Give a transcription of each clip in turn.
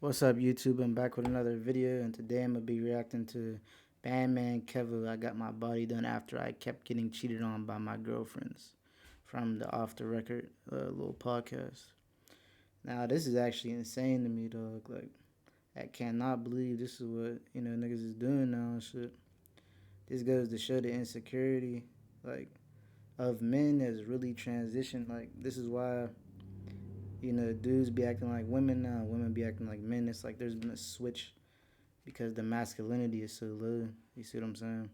What's up, YouTube? I'm back with another video, and today I'm gonna be reacting to Bandman Kevo. I got my body done after I kept getting cheated on by my girlfriends from the Off the Record little podcast. Now, this is actually insane to me, dog. Like, I cannot believe this is what niggas is doing now and shit. This goes to show the insecurity, like, of men that's really transitioned. Like, this is why dudes be acting like women now, women be acting like men. It's like there's been a switch because the masculinity is so low. You see what I'm saying?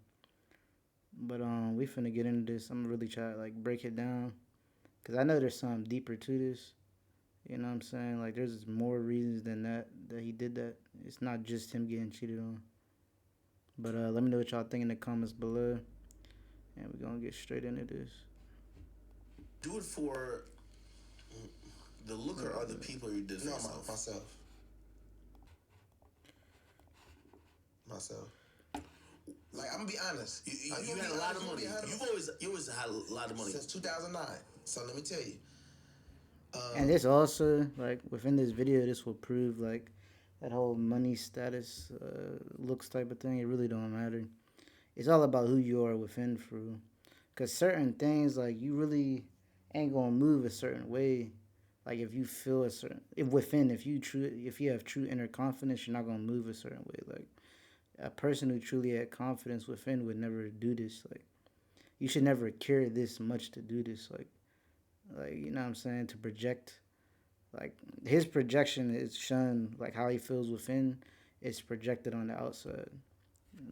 But we finna get into this. I'm gonna really try to like break it down because I know there's something deeper to this. You know what I'm saying? Like there's more reasons than that he did that. It's not just him getting cheated on. But let me know what y'all think in the comments below, and we're gonna get straight into this. Do it for the looker or the people you did for yourself? Myself. Like, I'm gonna be honest. You had a lot of money. You always had a lot of money since 2009. So let me tell you. And this also, like within this video, this will prove like that whole money status, looks type of thing. It really don't matter. It's all about who you are within, for real. Cause certain things like you really ain't gonna move a certain way. Like if you feel a certain if you have true inner confidence, you're not gonna move a certain way. Like a person who truly had confidence within would never do this. Like you should never care this much to do this. Like you know what I'm saying, to project. Like his projection is shown, like how he feels within, it's projected on the outside.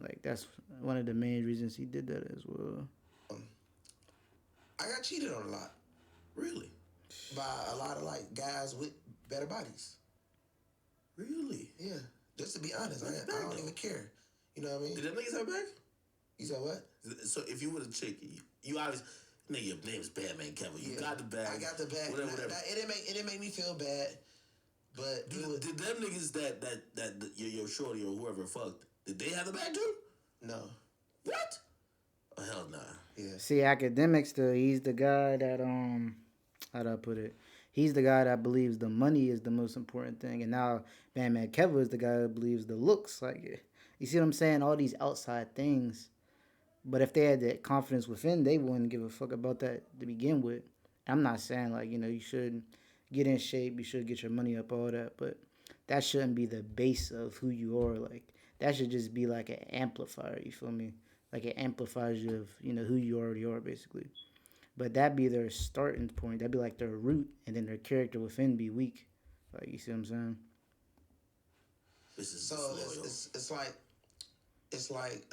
Like that's one of the main reasons he did that as well. I got cheated on a lot. Really? By a lot of like guys with better bodies. Really? Yeah. Just to be honest, I don't even care. You know what I mean? Did that nigga say back? You said what? So if you were a chick, you obviously, nigga, your name is Bandman Kevo. You got the bag. I got the bag. Whatever. It didn't make me feel bad. But did them niggas that your shorty or whoever fucked, did they have the bag too? No. What? Oh, hell nah. Yeah. See, academics though, he's the guy that how do I put it? He's the guy that believes the money is the most important thing, and now Bandman Kevo is the guy that believes the looks. Like, you see what I'm saying? All these outside things, but if they had that confidence within, they wouldn't give a fuck about that to begin with. I'm not saying like you should get in shape, you should get your money up, all that, but that shouldn't be the base of who you are. Like that should just be like an amplifier. You feel me? Like it amplifies you of who you already are basically. But that'd be their starting point. That'd be like their root, and then their character within be weak. Like you see what I'm saying? It's like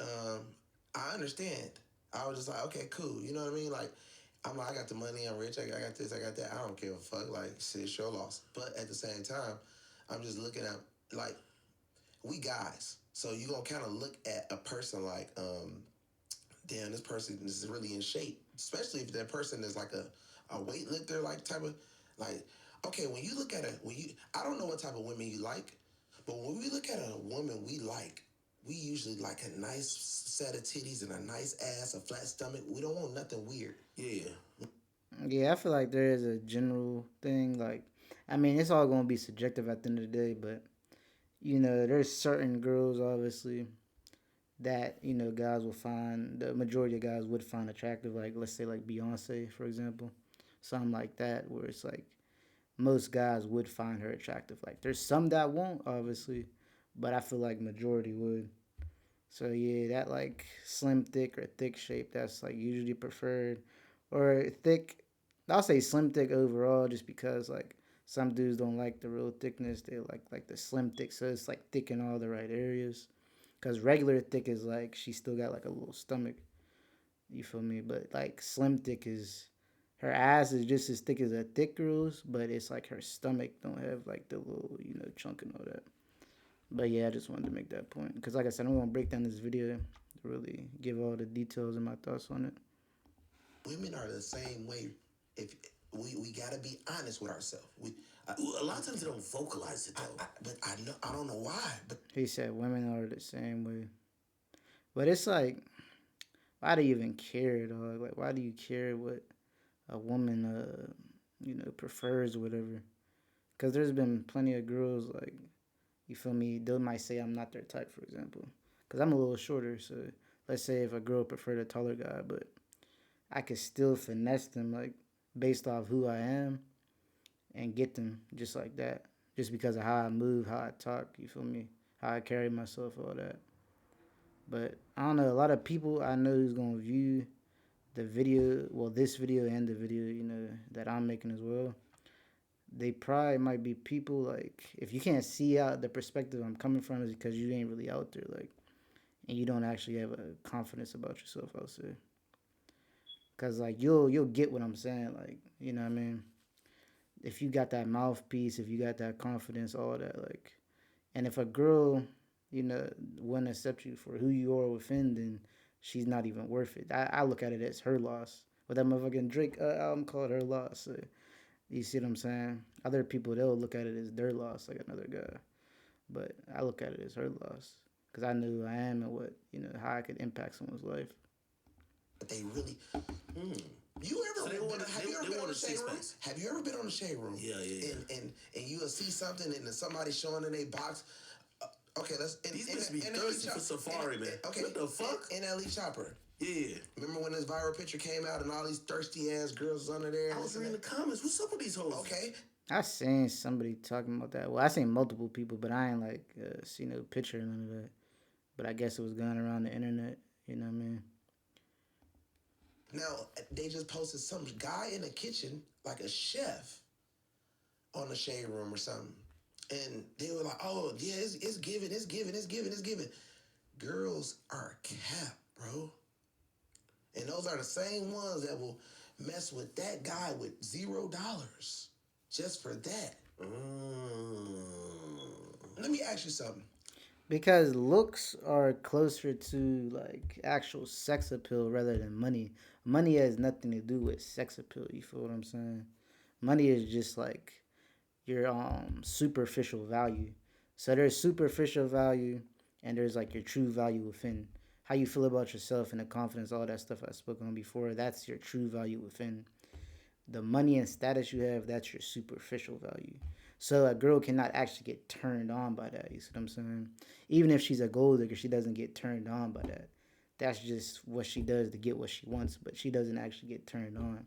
I understand. I was just like, okay, cool. You know what I mean? Like I'm like, I got the money, I'm rich, I got this, I got that. I don't give a fuck. Like shit, it's your loss. But at the same time, I'm just looking at like we guys. So you gonna kind of look at a person like damn, this person is really in shape. Especially if that person is like a weightlifter, like type of like. Okay, when you look at I don't know what type of women you like, but when we look at a woman we like, we usually like a nice set of titties and a nice ass, a flat stomach. We don't want nothing weird. Yeah. Yeah, I feel like there is a general thing. Like, I mean, it's all gonna be subjective at the end of the day, but there's certain girls obviously that guys will find, the majority of guys would find attractive. Like, let's say like Beyonce, for example, something like that, where it's like most guys would find her attractive. Like, there's some that won't, obviously, but I feel like majority would. So yeah, that like slim, thick, or thick shape, that's like usually preferred, or thick. I'll say slim, thick overall, just because like some dudes don't like the real thickness. They like the slim, thick, so it's like thick in all the right areas. Cause regular thick is like she still got like a little stomach. You feel me? But like slim thick is, her ass is just as thick as a thick girl's, but it's like her stomach don't have like the little chunk and all that. But yeah, I just wanted to make that point because, like I said, I'm gonna break down this video to really give all the details and my thoughts on it. Women are the same way. If we gotta be honest with ourselves. A lot of times they don't vocalize it though. But I don't know why. But he said women are the same way. But it's like, why do you even care, dog? Like, why do you care what a woman, prefers or whatever? Because there's been plenty of girls like You feel me? They might say I'm not their type, for example, because I'm a little shorter. So let's say if a girl preferred a taller guy, but I could still finesse them like based off who I am and get them just like that, just because of how I move, how I talk. You feel me? How I carry myself, all that. But I don't know. A lot of people I know who's gonna view the video, well, this video and the video, that I'm making as well. They probably might be people like if you can't see out the perspective I'm coming from is because you ain't really out there like and you don't actually have a confidence about yourself. I'll say because like you'll get what I'm saying like what I mean if you got that mouthpiece if you got that confidence all that like and if a girl you know wouldn't accept you for who you are within then she's not even worth it. I look at it as her loss. But that motherfucking Drake album called her loss. So you see what I'm saying? Other people they'll look at it as their loss, like another guy. But I look at it as her loss because I knew who I am and what how I could impact someone's life. But they really. Mm. You So ever they been, wanted have you ever they been on the wanted shade six room? packs. Have you ever been on the shade room? Yeah, yeah, yeah. And you'll see something and then somebody showing in a box. Okay, let's. These bitches be thirsty for Safari, man. Okay, What the fuck? NLE Chopper. Yeah. Remember when this viral picture came out and all these thirsty ass girls was under there? I was reading the comments. What's up with these hoes? Okay. I seen somebody talking about that. Well, I seen multiple people, but I ain't like seen no picture or none of that. But I guess it was going around the internet. You know what I mean? Now they just posted some guy in the kitchen, like a chef, on the shade room or something, and they were like, "Oh yeah, it's giving, it's giving, it's giving, it's giving." Girls are cap, bro, and those are the same ones that will mess with that guy with $0 just for that. Let me ask you something. Because looks are closer to like actual sex appeal rather than money. Money has nothing to do with sex appeal. You feel what I'm saying? Money is just like your superficial value. So there's superficial value and there's like your true value within. How you feel about yourself and the confidence, all that stuff I spoke on before, that's your true value within. The money and status you have, that's your superficial value. So a girl cannot actually get turned on by that. You see what I'm saying? Even if she's a gold digger, she doesn't get turned on by that. That's just what she does to get what she wants, but she doesn't actually get turned on.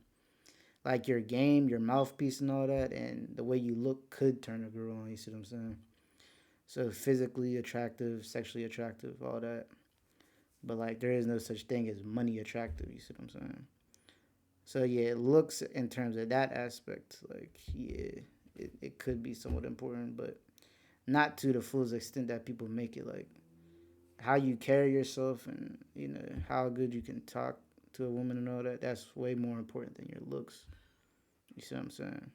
Like your game, your mouthpiece, and all that, and the way you look could turn a girl on. You see what I'm saying? So physically attractive, sexually attractive, all that. But like there is no such thing as money attractive. You see what I'm saying? So yeah, it looks in terms of that aspect, like yeah, it could be somewhat important, but not to the fullest extent that people make it. Like how you carry yourself and how good you can talk to a woman and all that. That's way more important than your looks. You see what I'm saying?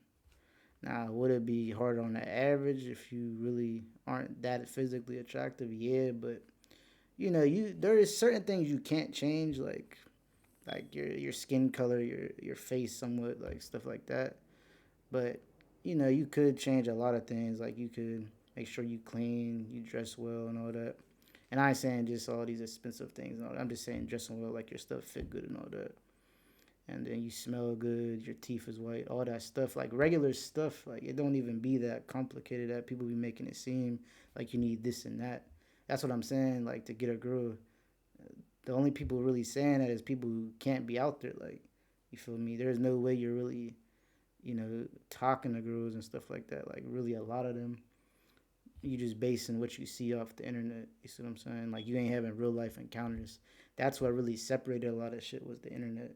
Now, would it be hard on the average if you really aren't that physically attractive? Yeah, but you there is certain things you can't change, like your skin color, your face, somewhat like stuff like that. But you could change a lot of things. Like you could make sure you clean, you dress well, and all that. And I ain't saying just all these expensive things. And all that. I'm just saying dressing well, like your stuff fit good and all that. And then you smell good, your teeth is white, all that stuff. Like regular stuff, like it don't even be that complicated that people be making it seem like you need this and that. That's what I'm saying. Like to get a girl, the only people really saying that is people who can't be out there. Like you feel me? There's no way you're really talking to girls and stuff like that. Like really, a lot of them, you just basing what you see off the internet. You see what I'm saying? Like you ain't having real life encounters. That's what really separated a lot of shit was the internet.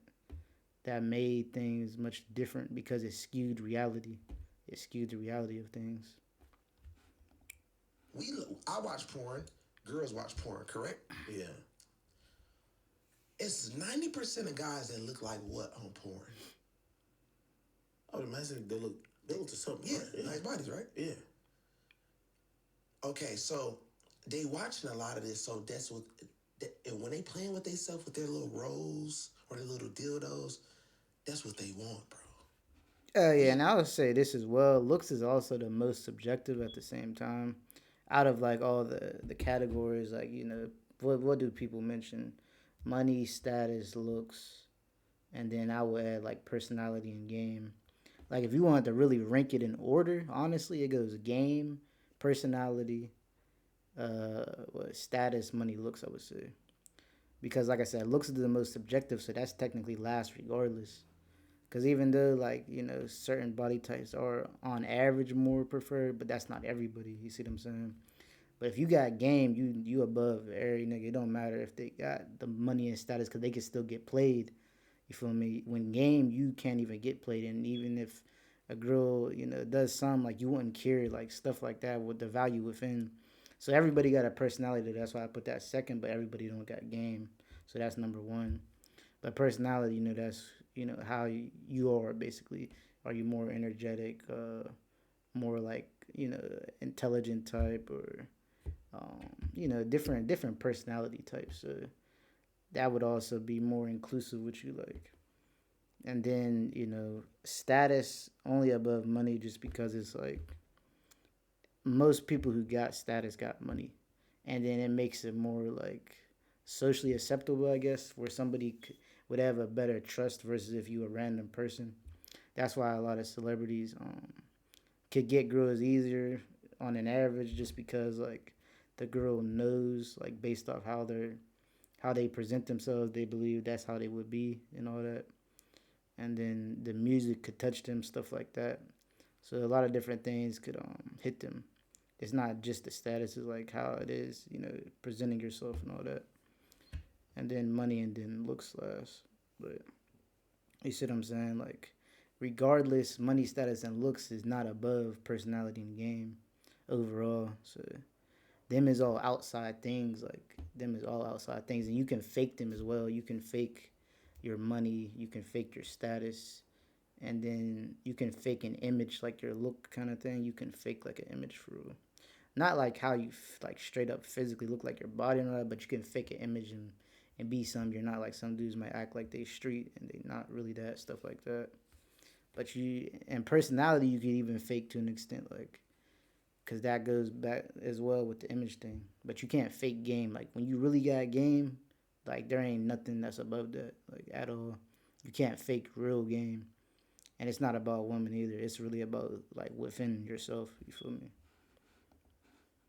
That made things much different because it skewed reality. It skewed the reality of things. We I watch porn. Girls watch porn, correct? Yeah. It's 90% of guys that look like what on porn? I would imagine they look to something. Yeah, Right? Yeah. nice bodies, right? Yeah. Okay, so they watching a lot of this, so that's what. And when they playing with themselves with their little rolls or their little dildos, that's what they want, bro. Yeah, We and I would say this as well. Looks is also the most subjective at the same time. Out of like all the categories, like what do people mention? Money, status, looks, and then I would add like personality and game. Like if you wanted to really rank it in order, honestly, it goes game, personality, what status, money, looks. I would say because, like I said, looks is the most subjective, so that's technically last regardless. Because even though certain body types are on average more preferred, but that's not everybody. You see what I'm saying? But if you got game, you above every nigga. It don't matter if they got the money and status because they can still get played. You feel me? When game, you can't even get played, and even if a girl does something like you wouldn't care like stuff like that with the value within. So everybody got a personality. That's why I put that second. But everybody don't got game. So that's number one. But personality, that's how you are basically. Are you more energetic, more like intelligent type, or different personality types. So that would also be more inclusive what you like. And then status only above money just because it's like most people who got status got money, and then it makes it more like socially acceptable, I guess, where somebody would have a better trust versus if you a random person. That's why a lot of celebrities could get girls easier on an average just because like the girl knows like based off how they present themselves, they believe that's how they would be and all that. And then the music could touch them, stuff like that. So a lot of different things could hit them. It's not just the status; it's like how it is, presenting yourself and all that. And then money, and then looks last. But you see what I'm saying? Like, regardless, money, status, and looks is not above personality in the game overall. So them is all outside things. Like them is all outside things, and you can fake them as well. You can fake your money. You can fake your status, and then you can fake an image like your look kind of thing. You can fake like an image for real. Not like how you like straight up physically look like your body and all that, but you can fake an image and be some you're not. Like some dudes might act like they street and they not really that, stuff like that. But you and personality you can even fake to an extent, like because that goes back as well with the image thing. But you can't fake game. Like when you really got game, like there ain't nothing that's above that, like at all. You can't fake real game, and it's not about women either. It's really about like within yourself. You feel me?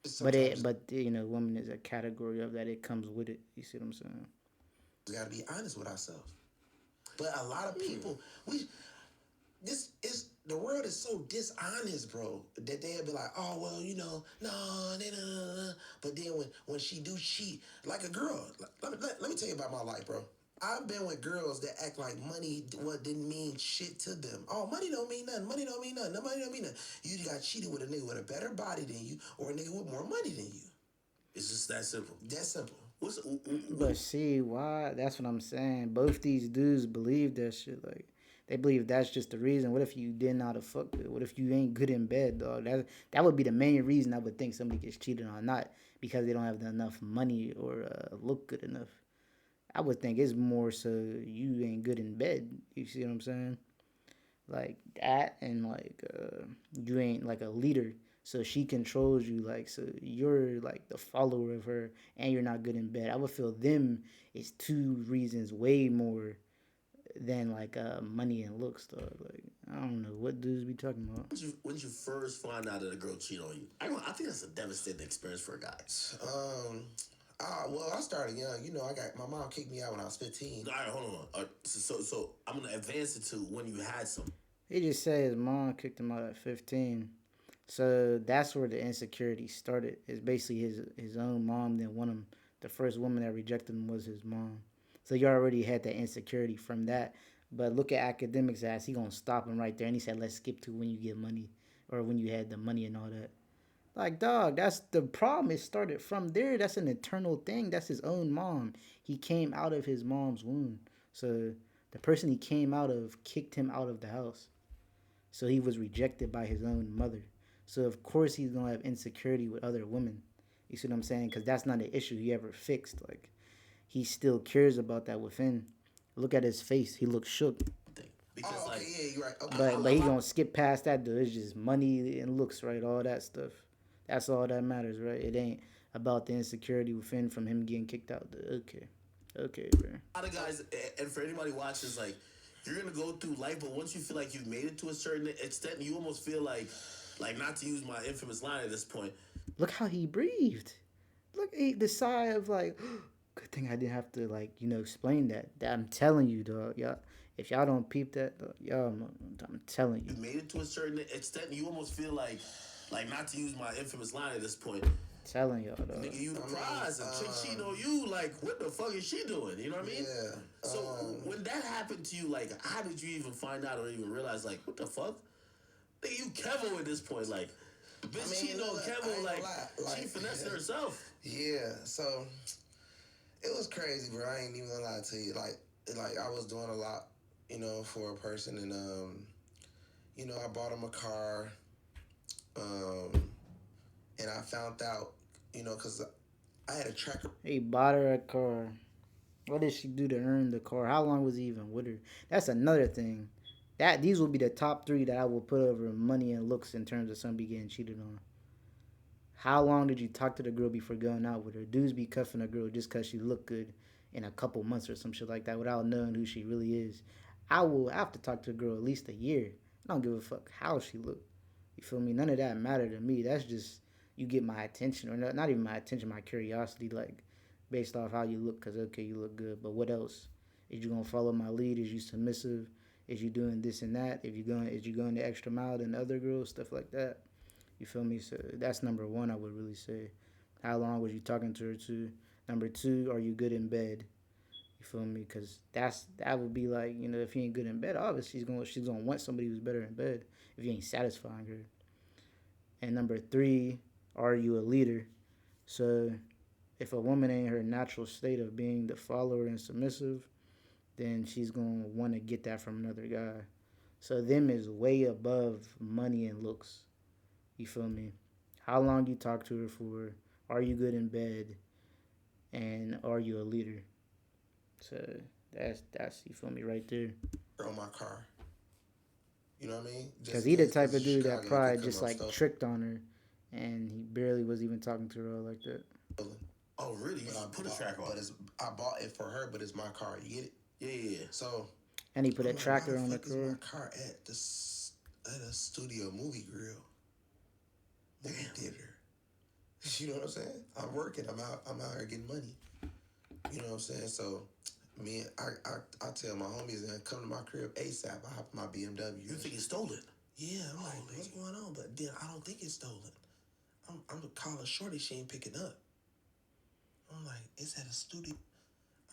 Sometimes But woman is a category of that. It comes with it. You see what I'm saying? we gotta be honest with ourselves. But a lot of people, we this is the world is so dishonest, bro, that they'll be like, oh well, no, nah. But then when she do cheat, like a girl, let me tell you about my life, bro. I've been with girls that act like money what didn't mean shit to them. Oh, money don't mean nothing. Money don't mean nothing. No money don't mean nothing. You got cheated with a nigga with a better body than you, or a nigga with more money than you. It's just that simple. That simple. What's But see why? That's what I'm saying. Both these dudes believe that shit. Like they believe that's just the reason. What if you didn't know how to fuck good? What if you ain't good in bed, dog? That would be the main reason I would think somebody gets cheated on, not because they don't have enough money or look good enough. I would think it's more so you ain't good in bed. You see what I'm saying? Like that, and like you ain't like a leader, so she controls you. Like so you're like the follower of her, and you're not good in bed. I would feel them is two reasons way more than like money and looks, dog. Like I don't know what dudes be talking about. when you first find out that a girl cheat on you? I think that's a devastating experience for a guy. Um, well, I started young. I got my mom kicked me out when I was 15. All right, hold on. So I'm gonna advance it to when you had some. He just said his mom kicked him out at 15. So that's where the insecurity started. It's basically his own mom that won him. The first woman that rejected him was his mom. So you already had that insecurity from that. But look at academics ass. He gonna stop him right there, and he said, "Let's skip to when you get money, or when you had the money and all that." Like dog, that's the problem. It started from there. That's an eternal thing. That's his own mom. He came out of his mom's womb. So the person he came out of kicked him out of the house. So he was rejected by his own mother. So of course he's gonna have insecurity with other women. You see what I'm saying? Because that's not an issue he ever fixed. Like he still cares about that within. Look at his face. He looks shook. Thing because Oh, okay, like yeah, you're right. Okay, But he gonna skip past that though. It's just money and looks, right? All that stuff. That's all that matters, right? It ain't about the insecurity within from him getting kicked out. Okay, okay, bro. a lot of guys, and for anybody watching, like you're gonna go through life, but once you feel like you've made it to a certain extent, you almost feel like not to use my infamous line at this point. Look how he breathed. Look, the side of like, good thing I didn't have to like explain that. That I'm telling you, dog. Y'all, if y'all don't peep that, dog, y'all, I'm telling you, You made it to a certain extent. You almost feel like not to use my infamous line at this point. telling y'all, dog. Nigga, you the I prize. A chick cheating mean, on you, like, what the fuck is she doing? You know what I mean? yeah. So when that happened to you, like, how did you even find out or even realize, like, what the fuck? Nigga, you Kevo at this point, like, I bitch mean, cheating on look, I Kevo, ain't gonna like, lie. she Like, finessing herself. yeah. So it was crazy, bro. I ain't even gonna lie to you. Like I was doing a lot, for a person, and I bought him a car, um, and I found out, because I had a tracker. He bought her a car. What did she do to earn the car? How long was he even with her? That's another thing. That these will be the top three that I will put over money and looks in terms of somebody getting cheated on. How long did you talk to the girl before going out with her? Dudes be cuffing a girl just because she look good in a couple months or some shit like that without knowing who she really is. I will have to talk to a girl at least a year. I don't give a fuck how she look. You feel me? None of that matter to me. That's just you get my attention, or not even my attention, my curiosity, like based off how you look. Cause okay, you look good, but what else? Is you gonna follow my lead? Is you submissive? Is you doing this and that? Is you going the extra mile than other girls? Stuff like that. You feel me? So that's number one. I would really say. How long was you talking to her to? Number two, are you good in bed? You feel me? Because that would be like if you ain't good in bed, obviously she's gonna want somebody who's better in bed. If you ain't satisfying her. And number three, are you a leader? So if a woman ain't her natural state of being the follower and submissive, then she's gonna want to get that from another guy. So them is way above money and looks. You feel me? How long you talk to her for? Are you good in bed? And are you a leader? So that's you feel me right there. On my car. You know what I mean? Cause Just he the because type of it's dude that Chicago, you could probably come just up like stolen. tricked on her, and he barely was even talking to her all like that. Oh, really? You But just put a track on. I bought it for her, but it's my car. You get it? Yeah, yeah, yeah. So And he put a I'm like, why the tracker on the fuck is my car. car at a studio movie grill, movie theater? You know what I'm saying? I'm working. I'm out here getting money. You know what I'm saying? So I tell my homies and come to my crib ASAP. I hop in my BMW. You think it's stolen? Yeah, I'm like, what's going on? But then I don't think it's stolen. I'm calling Shorty, she ain't picking up. I'm like, it's at a studio.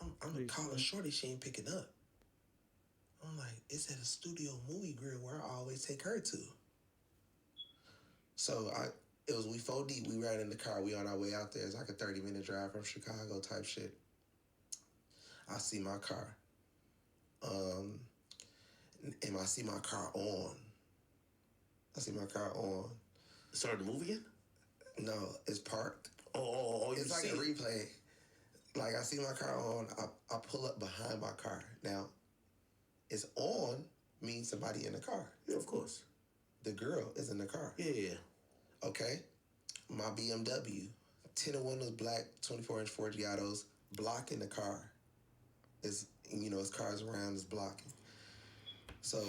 I'm calling Shorty, she ain't picking up. I'm like, it's at a studio movie grill where I always take her to. So we 4 deep. We ride in the car. We on our way out there. It's like a 30-minute drive from Chicago type shit. I see my car. Um, and I see my car on. I see my car on. Started to move again? No, it's parked. Oh, It's like a replay. Like I see my car on. I pull up behind my car. Now, it's on means somebody in the car. Yeah, of course. The girl is in the car. Yeah, yeah. Okay. My BMW, tinted windows, black, 24-inch Forgiatos, blocking the car. His car's around, is blocking. So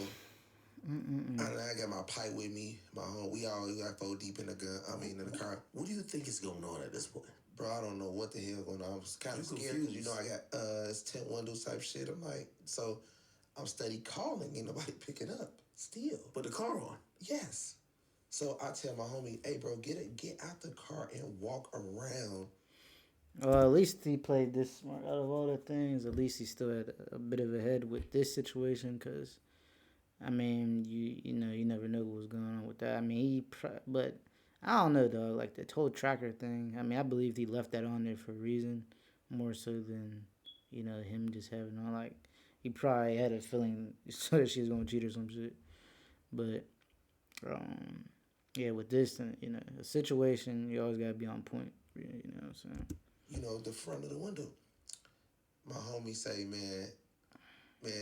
I got my pipe with me, my home. We got 4 deep in the gun. In the car. What do you think is going on at this point? Bro, I don't know what the hell going on. I was kind of scared because I got it's tint windows type shit. I'm like, so I'm steady calling, ain't nobody picking up. Still, But the car on. yes. So I tell my homie, hey bro, get out the car and walk around. Well, at least he played this smart. Out of all the things, at least he still had a bit of a head with this situation. Cause I mean, you never know what was going on with that. I mean, but I don't know though. Like the whole tracker thing. I mean, I believe he left that on there for a reason, more so than him just having on. Like he probably had a feeling so that she was gonna cheat or some shit. But yeah, with this, a situation, you always gotta be on point. You know what I'm saying? The front of the window. My homie say, man,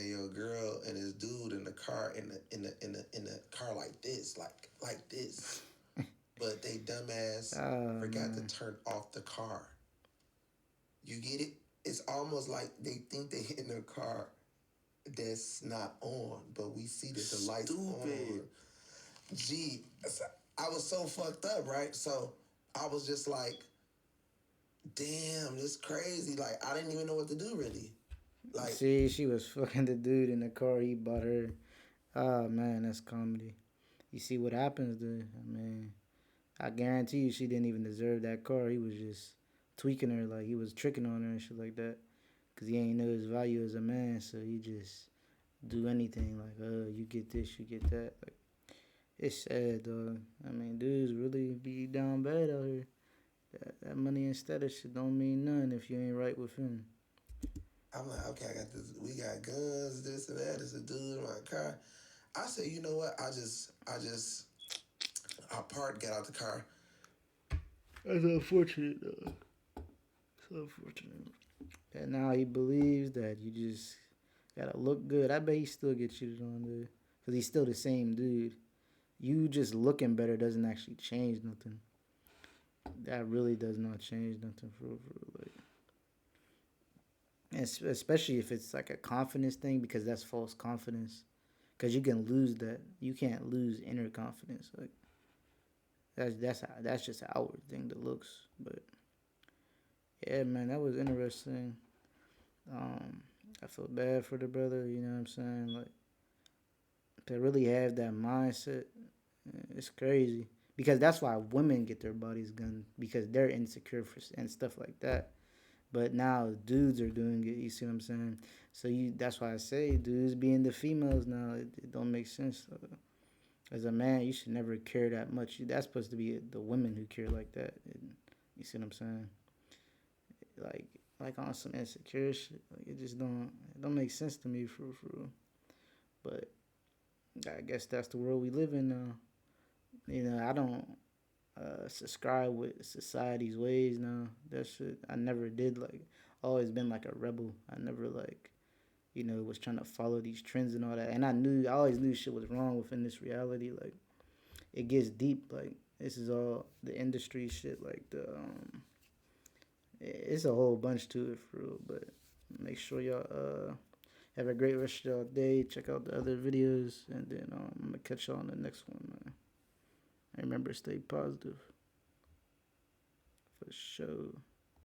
your girl and this dude in the car in the car like this, like this. But they dumbass forgot to turn off the car. You get it? It's almost like they think they in a car that's not on, but we see that the lights on. Gee, I was so fucked up, right? So I was just like, damn, this crazy. Like I didn't even know what to do really. Like See, she was fucking the dude in the car. He bought her. Oh man, that's comedy. You see what happens, dude? I mean, I guarantee you, she didn't even deserve that car. He was just tweaking her, like he was tricking on her and shit like that. Cause he ain't know his value as a man, so he just do anything like, you get this, you get that. Like it's sad, dog. I mean, dudes really be down bad out here. That money and status shit don't mean nothing if you ain't right with him. I'm like, okay, I got this. We got guns, this and that. There's a dude in my car. I said, you know what? I parked, got out the car. That's unfortunate, though. It's unfortunate. And now he believes that you just gotta look good. I bet he still get cheated on, dude. Cause he's still the same dude. You just looking better doesn't actually change nothing. That really does not change nothing for like, especially if it's like a confidence thing because that's false confidence. Cause you can lose that. You can't lose inner confidence. Like that's just an outward thing that looks. But yeah, man, that was interesting. Um, I feel bad for the brother. You know what I'm saying? Like to really have that mindset, it's crazy. Because that's why women get their bodies gunned because they're insecure for and stuff like that. But now dudes are doing it. You see what I'm saying? So that's why I say dudes being the females now. It don't make sense. As a man, you should never care that much. That's supposed to be the women who care like that. You see what I'm saying? Like like on some insecure shit. Like it don't make sense to me for real. But I guess that's the world we live in now. You know, I don't subscribe with society's ways now. That shit I never did. Like always been like a rebel. I never like was trying to follow these trends and all that. And I always knew shit was wrong within this reality. Like it gets deep. Like this is all the industry shit. Like it's a whole bunch to it for real. But make sure y'all have a great rest of y'all day. Check out the other videos, and then I'm gonna catch y'all on the next one, man. And remember, stay positive for sure.